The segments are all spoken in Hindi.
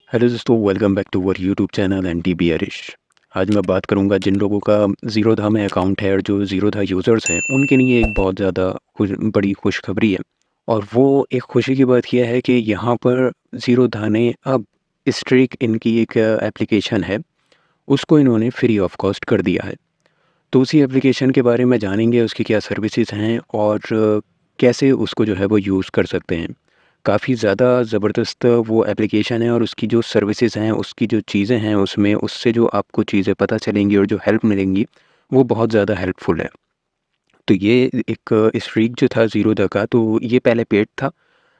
हेलो दोस्तों, welcome back to our YouTube channel and D B Harish. आज मैं बात करूंगा जिन लोगों का ज़ीरोधा में अकाउंट है और जो ज़ीरोधा यूज़र्स हैं उनके लिए एक बहुत ज़्यादा बड़ी खुशखबरी है। और वो एक खुशी की बात यह है कि यहाँ पर ज़ीरोधा ने अब स्ट्रीक इनकी एक एप्लीकेशन है, उसको इन्होंने फ्री ऑफ कॉस्ट कर दिया है। तो उसी एप्लीकेशन के बारे में जानेंगे, उसकी क्या सर्विसेज हैं और कैसे उसको जो है वो यूज़ कर सकते हैं। काफ़ी ज़्यादा ज़बरदस्त वो एप्लीकेशन है और उसकी जो सर्विसेज हैं, उसकी जो चीज़ें हैं उसमें, उससे जो आपको चीज़ें पता चलेंगी और जो हेल्प मिलेंगी, वो बहुत ज़्यादा हेल्पफुल है। तो ये एक स्ट्रीक जो था ज़ीरोधा का, तो ये पहले पेड था,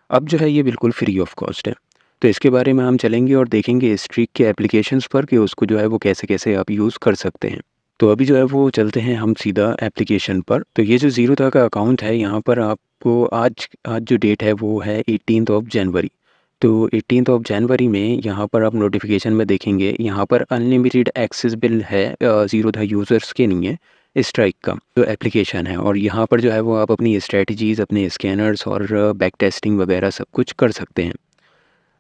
अब जो है ये बिल्कुल फ्री ऑफ कॉस्ट है। तो इसके बारे में हम चलेंगे और देखेंगे स्ट्रीक के एप्लीकेशंस पर कि उसको जो है वो कैसे-कैसे आप यूज़ कर सकते हैं। तो अभी जो है वो चलते हैं हम सीधा एप्लीकेशन पर। तो ये जो ज़ीरोधा का अकाउंट है, यहाँ पर आपको आज आज जो डेट है वो है 18th ऑफ जनवरी। तो 18th ऑफ जनवरी में यहाँ पर आप नोटिफिकेशन में देखेंगे, यहाँ पर अनलिमिटेड एक्सेस बिल है ज़ीरोधा यूज़र्स के लिए स्ट्राइक का जो एप्लीकेशन है। और यहाँ पर जो है वो आप अपनी स्ट्रेटजीज़, अपने स्कैनर्स और बैक टेस्टिंग वगैरह सब कुछ कर सकते हैं।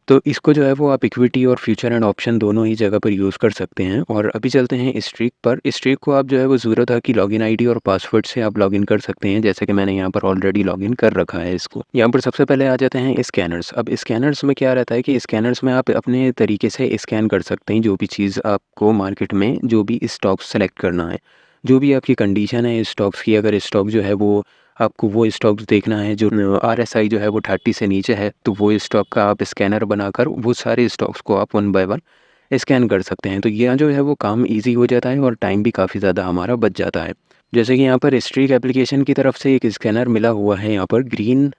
तो इसको जो है वो आप इक्विटी और फ्यूचर एंड ऑप्शन दोनों ही जगह पर यूज़ कर सकते हैं। और अभी चलते हैं स्ट्रीक पर। स्ट्रीक को आप जो है वो ज़रूरत है कि लॉगिन आईडी और पासवर्ड से आप लॉगिन कर सकते हैं, जैसे कि मैंने यहाँ पर ऑलरेडी लॉगिन कर रखा है इसको। यहाँ पर सबसे पहले आ जाते हैं स्कैनर्स। अब स्कैनर्स में क्या रहता है कि स्कैनर्स में आप अपने तरीके से स्कैन कर सकते हैं जो भी चीज़ आपको मार्केट में, जो भी स्टॉक सेलेक्ट करना है, जो भी आपकी कंडीशन है स्टॉक्स की। अगर स्टॉक जो है वो आपको वो स्टॉक्स देखना है जो आरएसआई जो है वो 30 से नीचे है, तो वो स्टॉक का आप स्कैनर बनाकर वो सारे स्टॉक्स को आप वन बाय वन स्कैन कर सकते हैं। तो ये जो है वो काम ईज़ी हो जाता है और टाइम भी काफ़ी ज़्यादा हमारा बच जाता है। जैसे कि यहाँ पर स्ट्रीक एप्लीकेशन की तरफ से एक स्कैनर मिला हुआ है यहाँ पर ग्रीन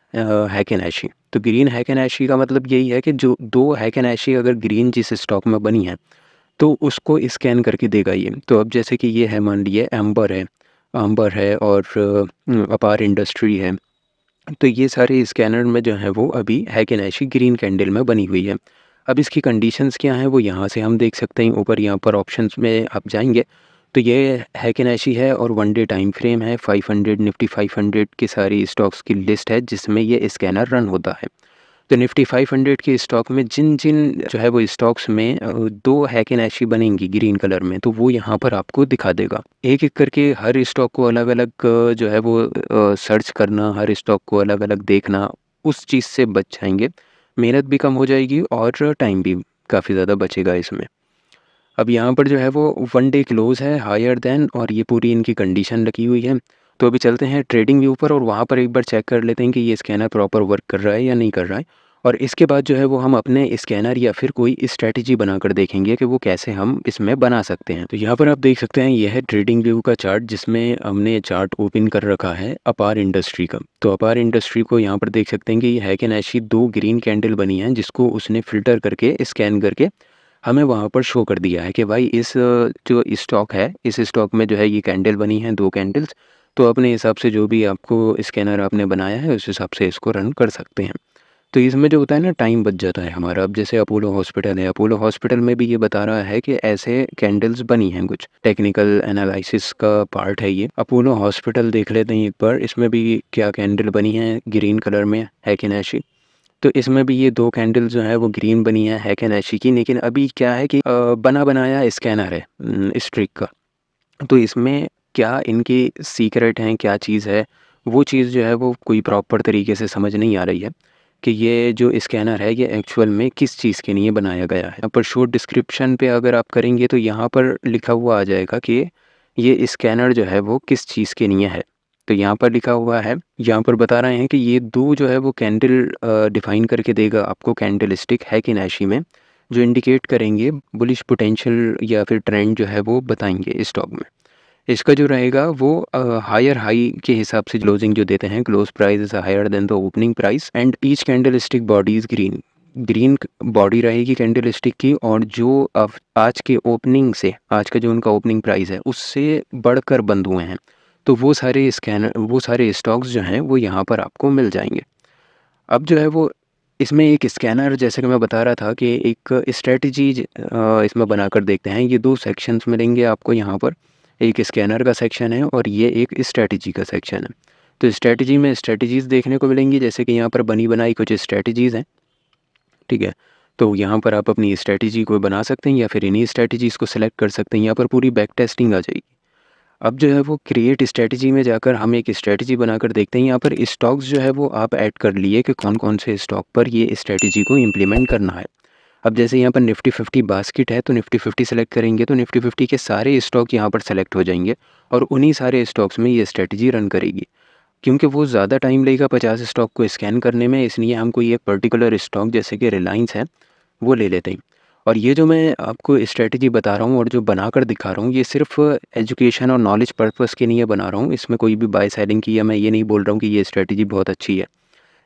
हैकेनैशी। तो ग्रीन हैकेनैशी का मतलब यही है कि जो 2 हैकेनैशी अगर ग्रीन जिस स्टॉक में बनी है, तो उसको स्कैन करके देगा ये। तो अब जैसे कि ये है, मान लीजिए एम्बर है और अपार इंडस्ट्री है। तो ये सारे स्कैनर में जो है वो अभी हैकेनैशी ग्रीन कैंडल में बनी हुई है। अब इसकी कंडीशंस क्या हैं वो यहाँ से हम देख सकते हैं। ऊपर यहाँ पर ऑप्शंस में आप जाएंगे तो ये हैकेनैशी है और 1 डे टाइम फ्रेम है। 500 निफ्टी 500 के सारी स्टॉक्स की लिस्ट है जिसमें ये स्कैनर रन होता है। तो निफ्टी 500 के स्टॉक में जिन-जिन जो है वो स्टॉक्स में 2 हैकेनैशी बनेंगी ग्रीन कलर में, तो वो यहाँ पर आपको दिखा देगा। एक-एक करके हर स्टॉक को अलग-अलग जो है वो सर्च करना, हर स्टॉक को अलग-अलग देखना, उस चीज़ से बच जाएँगे। मेहनत भी कम हो जाएगी और टाइम भी काफ़ी ज़्यादा बचेगा इसमें। अब यहाँ पर जो है वो 1 डे क्लोज़ है, हायर देन, और ये पूरी इनकी कंडीशन रखी हुई है। तो अभी चलते हैं ट्रेडिंग व्यू पर और वहाँ पर एक बार चेक कर लेते हैं कि ये स्कैनर प्रॉपर वर्क कर रहा है या नहीं कर रहा है। और इसके बाद जो है वो हम अपने स्कैनर या फिर कोई स्ट्रैटेजी बनाकर देखेंगे कि वो कैसे हम इसमें बना सकते हैं। तो यहाँ पर आप देख सकते हैं, ये है ट्रेडिंग व्यू का चार्ट जिसमें हमने चार्ट ओपन कर रखा है अपार इंडस्ट्री का। तो अपार इंडस्ट्री को यहाँ पर देख सकते हैं कि ये है कि ऐसी 2 ग्रीन कैंडल बनी हैं जिसको उसने फ़िल्टर करके, स्कैन करके हमें वहाँ पर शो कर दिया है कि भाई इस जो स्टॉक है, इस स्टॉक में जो है ये कैंडल बनी है 2 कैंडल्स। तो अपने हिसाब से जो भी आपको स्कैनर आपने बनाया है उस हिसाब से इसको रन कर सकते हैं। तो इसमें जो होता है ना, टाइम बच जाता है हमारा। अब जैसे अपोलो हॉस्पिटल है, अपोलो हॉस्पिटल में भी ये बता रहा है कि ऐसे कैंडल्स बनी हैं, कुछ टेक्निकल एनालिसिस का पार्ट है ये। अपोलो हॉस्पिटल देख लेते हैं एक बार, इसमें भी क्या कैंडल बनी है ग्रीन कलर में है कि नैशी। तो इसमें भी ये 2 कैंडल जो है वो ग्रीन बनी है कि नैशी की। लेकिन अभी क्या है कि बना बनाया स्कैनर है स्ट्रिक का। तो इसमें क्या इनकी सीक्रेट हैं, क्या चीज़ है, वो चीज़ जो है वो कोई प्रॉपर तरीके से समझ नहीं आ रही है कि ये जो स्कैनर है ये एक्चुअल में किस चीज़ के लिए बनाया गया है। यहाँ पर शो डिस्क्रिप्शन पे अगर आप करेंगे तो यहाँ पर लिखा हुआ आ जाएगा कि ये स्कैनर जो है वो किस चीज़ के लिए है। तो यहाँ पर लिखा हुआ है, यहाँ पर बता रहे हैं कि ये 2 जो है वो कैंडल डिफ़ाइन करके देगा आपको, कैंडल स्टिक है कि नैशी में, जो इंडिकेट करेंगे बुलिश पोटेंशियल या फिर ट्रेंड जो है वो बताएंगे स्टॉक में। इसका जो रहेगा वो हायर हाई के हिसाब से क्लोजिंग जो देते हैं, close price is higher than the opening price and each candle stick body is green. Green body रहेगी कैंडल स्टिक की, और जो आज के ओपनिंग से, आज का जो उनका ओपनिंग प्राइस है उससे बढ़कर बंद हुए हैं, तो वो सारे स्टॉक्स जो हैं वो यहाँ पर आपको मिल जाएंगे। अब जो है वो इसमें एक स्कैनर, जैसे कि मैं बता रहा था कि एक स्ट्रेटजी इसमें बनाकर देखते हैं। ये 2 सेक्शंस मिलेंगे आपको यहाँ पर, एक स्कैनर का सेक्शन है और ये एक स्ट्रेटजी का सेक्शन है। तो स्ट्रेटजी में स्ट्रेटजीज़ देखने को मिलेंगी, जैसे कि यहाँ पर बनी बनाई कुछ स्ट्रेटजीज़ हैं, ठीक है। तो यहाँ पर आप अपनी स्ट्रैटेजी को बना सकते हैं या फिर इन्हीं स्ट्रैटेजीज़ को सेलेक्ट कर सकते हैं। यहाँ पर पूरी बैक टेस्टिंग आ जाएगी। अब जो है वो क्रिएट स्ट्रैटेजी में जाकर हम एक स्ट्रैटेजी बनाकर देखते हैं। यहाँ पर स्टॉक्स जो है वो आप ऐड कर लिए कि कौन-कौन से स्टॉक पर ये स्ट्रैटेजी को इम्प्लीमेंट करना है। अब जैसे यहाँ पर निफ्टी 50 बास्केट है तो निफ्टी 50 सेलेक्ट करेंगे तो निफ्टी 50 के सारे स्टॉक यहाँ पर सेलेक्ट हो जाएंगे और उन्हीं सारे स्टॉक्स में ये स्ट्रैटेजी रन करेगी। क्योंकि वो ज़्यादा टाइम लगेगा 50 स्टॉक को स्कैन करने में, इसलिए हम कोई एक पर्टिकुलर स्टॉक जैसे कि रिलायंस है वो ले लेते हैं। और ये जो मैं आपको स्ट्रैटेजी बता रहा हूँ और जो बनाकर दिखा रहा हूँ, ये सिर्फ एजुकेशन और नॉलेज पर्पस के लिए बना रहा हूँ। इसमें कोई भी बाय सेलिंग की या मैं ये नहीं बोल रहा हूँ कि ये स्ट्रैटेजी बहुत अच्छी है।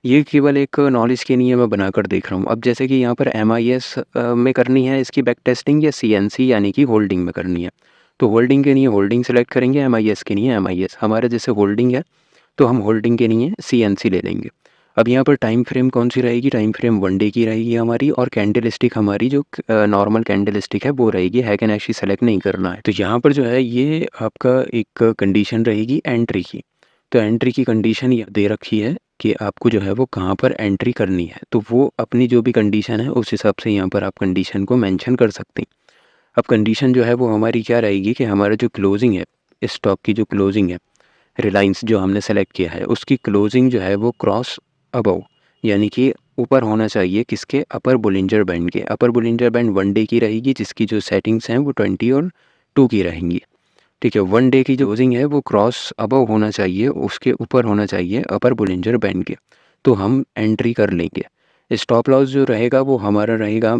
ये केवल एक नॉलेज के लिए मैं बनाकर देख रहा हूँ। अब जैसे कि यहाँ पर एमआईएस में करनी है इसकी बैक टेस्टिंग या सीएनसी यानी कि होल्डिंग में करनी है। तो होल्डिंग के लिए होल्डिंग सेलेक्ट करेंगे, एमआईएस के लिए एमआईएस। हमारा जैसे होल्डिंग है तो हम होल्डिंग के लिए सीएनसी ले लेंगे। अब यहाँ पर टाइम फ्रेम कौन सी रहेगी, टाइम फ्रेम 1 डे की रहेगी हमारी, और कैंडल स्टिक हमारी जो नॉर्मल कैंडल स्टिक है वो रहेगी, हैक एंड एक्चुअली सेलेक्ट नहीं करना है। तो यहाँ पर जो है ये आपका एक कंडीशन रहेगी एंट्री की। तो एंट्री की कंडीशन ये दे रखी है कि आपको जो है वो कहाँ पर एंट्री करनी है, तो वो अपनी जो भी कंडीशन है उस हिसाब से यहाँ पर आप कंडीशन को मेंशन कर सकते हैं। अब कंडीशन जो है वो हमारी क्या रहेगी कि हमारा जो क्लोजिंग है, स्टॉक की जो क्लोजिंग है, रिलायंस जो हमने सेलेक्ट किया है उसकी क्लोजिंग जो है वो क्रॉस अबव यानी कि ऊपर होना चाहिए किसके, अपर बुलिंजर बैंड के। अपर बुलिंजर बैंड 1 डे की रहेगी जिसकी जो सेटिंग्स हैं वो 20 और 2 की रहेंगी। ठीक है, 1 डे की जो क्लोजिंग है वो क्रॉस अबव होना चाहिए, उसके ऊपर होना चाहिए अपर बुलिंजर बैंड के, तो हम एंट्री कर लेंगे। स्टॉप लॉस जो रहेगा वो हमारा रहेगा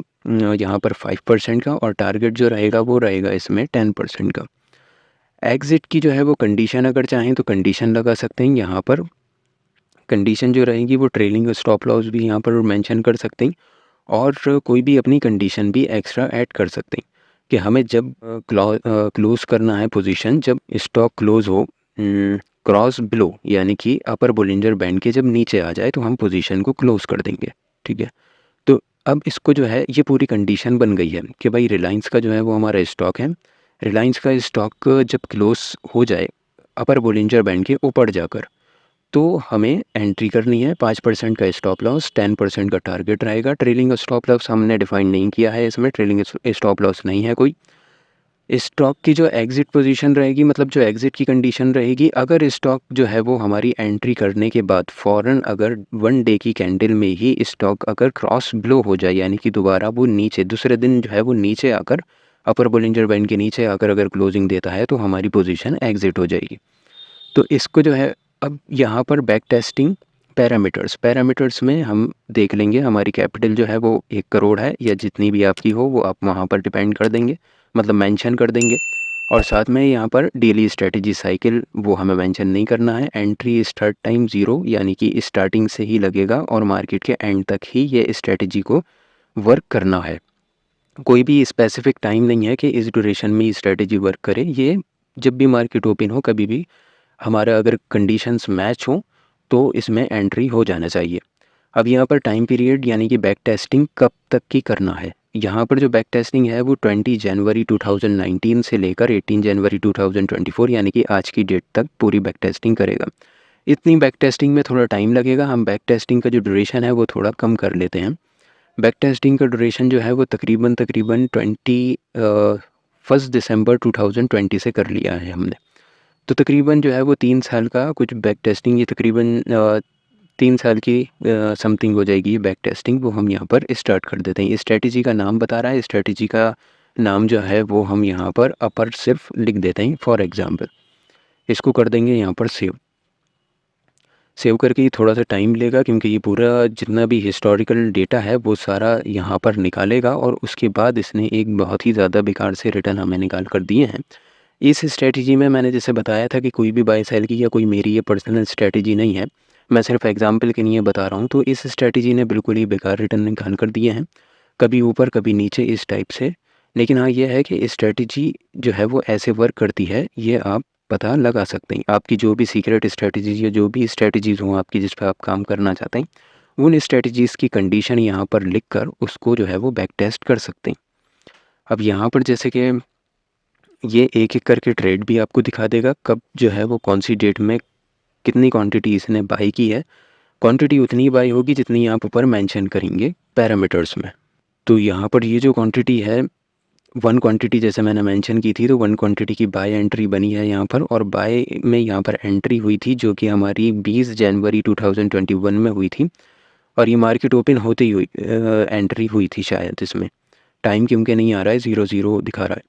यहाँ पर 5% का, और टारगेट जो रहेगा वो रहेगा इसमें 10% का। एग्ज़िट की जो है वो कंडीशन अगर चाहें तो कंडीशन लगा सकते हैं। यहाँ पर कंडीशन जो रहेगी वो ट्रेलिंग स्टॉप लॉस भी यहाँ पर मेंशन कर सकते हैं, और कोई भी अपनी कंडीशन भी एक्स्ट्रा ऐड कर सकते हैं कि हमें जब क्लोज़ करना है पोजीशन, जब स्टॉक क्लोज़ हो क्रॉस बिलो यानी कि अपर बुलिंजर बैंड के जब नीचे आ जाए तो हम पोजीशन को क्लोज़ कर देंगे। ठीक है, तो अब इसको जो है ये पूरी कंडीशन बन गई है कि भाई रिलायंस का जो है वो हमारा स्टॉक है। रिलायंस का स्टॉक जब क्लोज़ हो जाए अपर बोलिंजर बैंड के ऊपर जाकर, तो हमें एंट्री करनी है। 5% का स्टॉप लॉस, 10% का टारगेट रहेगा। ट्रेलिंग स्टॉप लॉस हमने डिफाइन नहीं किया है, इसमें ट्रेलिंग स्टॉप लॉस नहीं है कोई। स्टॉक की जो एग्ज़िट पोजीशन रहेगी, मतलब जो एग्ज़िट की कंडीशन रहेगी, अगर स्टॉक जो है वो हमारी एंट्री करने के बाद फ़ौरन अगर 1 डे की कैंडल में ही स्टॉक अगर क्रॉस ब्लो हो जाए यानी कि दोबारा वो नीचे दूसरे दिन जो है वो नीचे आकर अपर बोलिंजर बैंड के नीचे आकर अगर क्लोजिंग देता है तो हमारी पोजीशन एग्ज़िट हो जाएगी। तो इसको जो है अब यहाँ पर बैक टेस्टिंग पैरामीटर्स में हम देख लेंगे हमारी कैपिटल जो है वो 1 करोड़ है या जितनी भी आपकी हो वो आप वहाँ पर डिपेंड कर देंगे, मतलब मेंशन कर देंगे। और साथ में यहाँ पर डेली स्ट्रेटजी साइकिल वो हमें मेंशन नहीं करना है। एंट्री स्टार्ट टाइम 0 यानी कि स्टार्टिंग से ही लगेगा और मार्केट के एंड तक ही ये स्ट्रेटजी को वर्क करना है। कोई भी स्पेसिफिक टाइम नहीं है कि इस ड्यूरेशन में स्ट्रेटजी वर्क करे, ये जब भी मार्केट ओपन हो कभी भी हमारा अगर कंडीशंस मैच हो तो इसमें एंट्री हो जाना चाहिए। अब यहाँ पर टाइम पीरियड यानी कि बैक टेस्टिंग कब तक की करना है। यहाँ पर जो बैक टेस्टिंग है वो 20 जनवरी 2019 से लेकर 18 जनवरी 2024 यानी कि आज की डेट तक पूरी बैक टेस्टिंग करेगा। इतनी बैक टेस्टिंग में थोड़ा टाइम लगेगा, हम बैक टेस्टिंग का जो ड्यूरेशन है वो थोड़ा कम कर लेते हैं। बैक टेस्टिंग का ड्यूरेशन जो है वो तकरीबन 1 दिसंबर 2020 से कर लिया है हमने। तो तकरीबन जो है वो 3 साल का कुछ बैक टेस्टिंग, ये तकरीबन 3 साल की समथिंग हो जाएगी बैक टेस्टिंग, वो हम यहाँ पर स्टार्ट कर देते हैं। स्ट्रेटजी का नाम बता रहा है, स्ट्रेटजी का नाम जो है वो हम यहाँ पर अपर सिर्फ लिख देते हैं फॉर एग्ज़ाम्पल। इसको कर देंगे यहाँ पर सेव करके ये थोड़ा सा टाइम लेगा क्योंकि ये पूरा जितना भी हिस्टोरिकल डेटा है वो सारा यहाँ पर निकालेगा, और उसके बाद इसने एक बहुत ही ज़्यादा बेकार से रिटर्न हमें निकाल कर दिए हैं। इस स्ट्रेटजी में मैंने जैसे बताया था कि कोई भी बाय सेल की या कोई मेरी ये पर्सनल स्ट्रेटजी नहीं है, मैं सिर्फ एग्जांपल के लिए बता रहा हूँ। तो इस स्ट्रेटजी ने बिल्कुल ही बेकार रिटर्न निकाल कर दिए हैं, कभी ऊपर कभी नीचे इस टाइप से। लेकिन हाँ ये है कि स्ट्रेटजी जो है वो ऐसे वर्क करती है, ये आप पता लगा सकते हैं। आपकी जो भी सीक्रेट स्ट्रेटजीज या जो भी स्ट्रेटजीज़ हों आपकी जिस पर आप काम करना चाहते हैं, उन स्ट्रेटजीज़ की कंडीशन यहाँ पर लिख कर उसको जो है वो बैक टेस्ट कर सकते हैं। अब यहाँ पर जैसे कि ये एक-एक करके ट्रेड भी आपको दिखा देगा, कब जो है वो कौन सी डेट में कितनी क्वांटिटी इसने बाई की है। क्वांटिटी उतनी बाई होगी जितनी आप ऊपर मेंशन करेंगे पैरामीटर्स में। तो यहाँ पर ये जो क्वांटिटी है 1 क्वांटिटी जैसे मैंने मेंशन की थी, तो 1 क्वांटिटी की बाय एंट्री बनी है यहाँ पर, और बाय में यहाँ पर एंट्री हुई थी जो कि हमारी 20 जनवरी 2021 में हुई थी, और ये मार्केट ओपन होते ही हुई एंट्री हुई थी शायद इसमें। टाइम क्योंकि नहीं आ रहा है, 00 दिखा रहा है।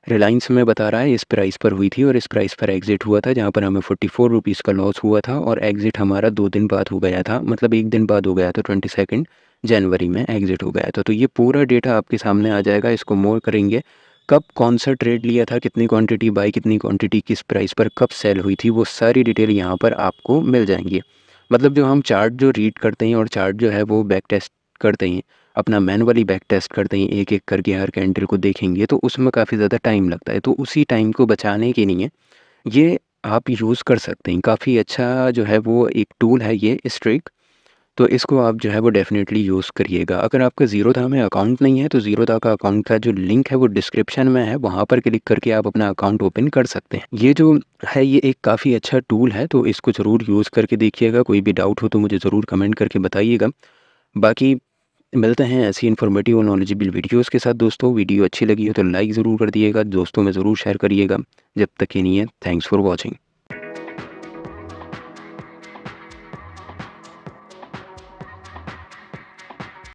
रिलायंस में बता रहा है इस प्राइस पर हुई थी और इस प्राइस पर एग्ज़िट हुआ था, जहाँ पर हमें 44 रुपीज़ का लॉस हुआ था, और एग्ज़िट हमारा 2 दिन बाद हो गया था, मतलब 1 दिन बाद हो गया था, 22 जनवरी में एग्ज़िट हो गया था। तो ये पूरा डेटा आपके सामने आ जाएगा, इसको मोर करेंगे, कब कौन सा ट्रेड लिया था, कितनी क्वांटिटी बाई, कितनी क्वांटिटी किस प्राइस पर कब सेल हुई थी, वो सारी डिटेल यहाँ पर आपको मिल जाएंगी। मतलब जो हम चार्ट जो रीड करते हैं और चार्ट जो है वो बैक टेस्ट करते हैं, अपना मैनुअली बैक टेस्ट करते हैं, एक एक करके हर कैंडल को देखेंगे, तो उसमें काफ़ी ज़्यादा टाइम लगता है। तो उसी टाइम को बचाने के लिए ये आप यूज़ कर सकते हैं। काफ़ी अच्छा जो है वो एक टूल है ये स्ट्रिक, तो इसको आप जो है वो डेफ़िनेटली यूज़ करिएगा। अगर आपका ज़ीरोधा में अकाउंट नहीं है तो ज़ीरोधा का अकाउंट का जो लिंक है वो डिस्क्रिप्शन में है, वहाँ पर क्लिक करके आप अपना अकाउंट ओपन कर सकते हैं। ये जो है ये एक काफ़ी अच्छा टूल है, तो इसको ज़रूर यूज़ करके देखिएगा। कोई भी डाउट हो तो मुझे ज़रूर कमेंट करके बताइएगा। बाकी मिलते हैं ऐसी इन्फॉर्मेटिव और नॉलेजेबल वीडियोज़ के साथ दोस्तों। वीडियो अच्छी लगी हो तो लाइक ज़रूर कर दिएगा, दोस्तों में ज़रूर शेयर करिएगा। जब तक के लिए थैंक्स फॉर वॉचिंग।